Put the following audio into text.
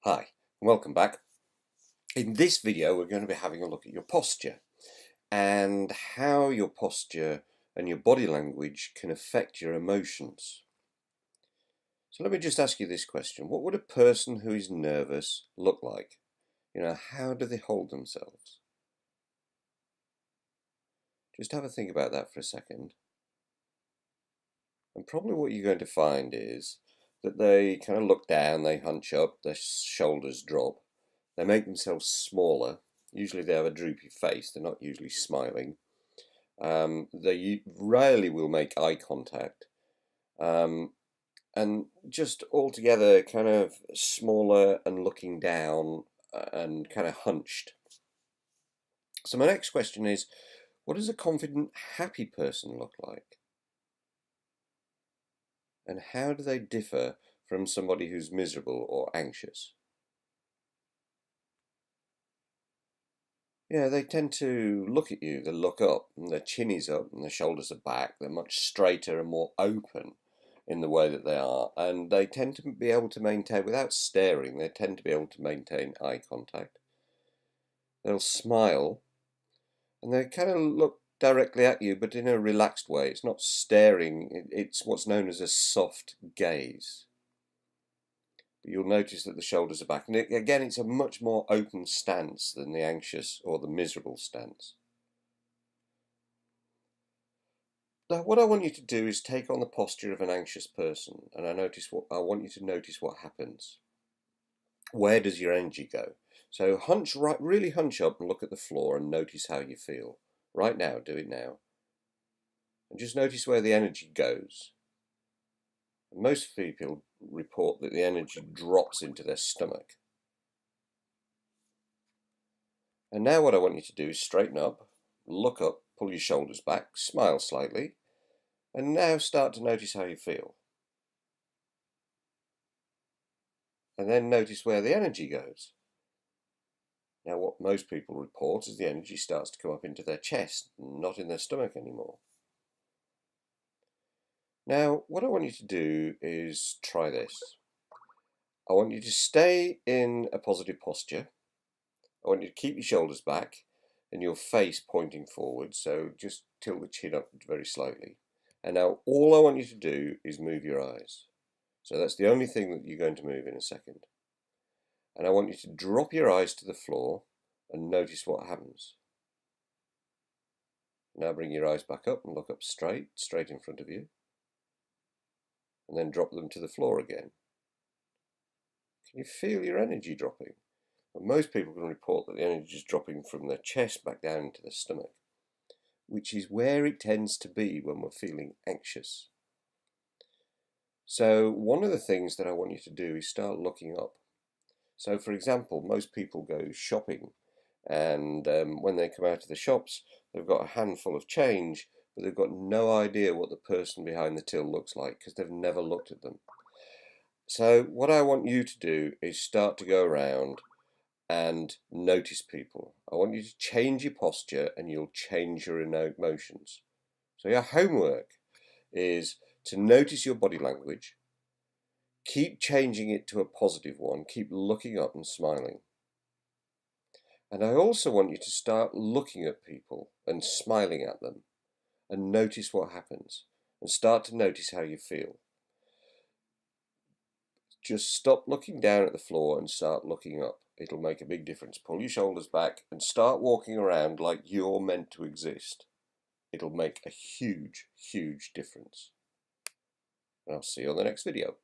Hi, welcome back. In this video, we're going to be having a look at your posture and how your posture and your body language can affect your emotions. So let me just ask you this question. What would a person who is nervous look like? How do they hold themselves? Just have a think about that for a second. And probably what you're going to find is that they kind of look down, they hunch up, their shoulders drop, they make themselves smaller. Usually they have a droopy face, they're not usually smiling. They rarely will make eye contact. And just altogether kind of smaller and looking down and kind of hunched. So my next question is, what does a confident, happy person look like? And how do they differ from somebody who's miserable or anxious? Yeah, they tend to look at you, they look up, and their chin is up and their shoulders are back. They're much straighter and more open in the way that they are, and they tend to be able to maintain, without staring, they tend to be able to maintain eye contact. They'll smile, and they kind of look directly at you, but in a relaxed way. It's not staring, it's what's known as a soft gaze. You'll notice that the shoulders are back. And again, it's a much more open stance than the anxious or the miserable stance. Now, what I want you to do is take on the posture of an anxious person, and I want you to notice what happens. Where does your energy go? So really hunch up and look at the floor and notice how you feel. Right now, do it now. And just notice where the energy goes. Most people report that the energy drops into their stomach. And now what I want you to do is straighten up, look up, pull your shoulders back, smile slightly, and now start to notice how you feel. And then notice where the energy goes. Now what most people report is the energy starts to come up into their chest, not in their stomach anymore. Now what I want you to do is try this. I want you to stay in a positive posture. I want you to keep your shoulders back and your face pointing forward, so just tilt the chin up very slightly. And now all I want you to do is move your eyes. So that's the only thing that you're going to move in a second. And I want you to drop your eyes to the floor and notice what happens. Now bring your eyes back up and look up straight in front of you. And then drop them to the floor again. Can you feel your energy dropping? Well, most people can report that the energy is dropping from their chest back down into the stomach, which is where it tends to be when we're feeling anxious. So one of the things that I want you to do is start looking up. So for example, most people go shopping, and when they come out of the shops, they've got a handful of change, but they've got no idea what the person behind the till looks like because they've never looked at them. So what I want you to do is start to go around and notice people. I want you to change your posture and you'll change your emotions. So your homework is to notice your body language, keep changing it to a positive one, keep looking up and smiling. And I also want you to start looking at people and smiling at them and notice what happens and start to notice how you feel. Just stop looking down at the floor and start looking up. It'll make a big difference. Pull your shoulders back and start walking around like you're meant to exist. It'll make a huge, huge difference. And I'll see you on the next video.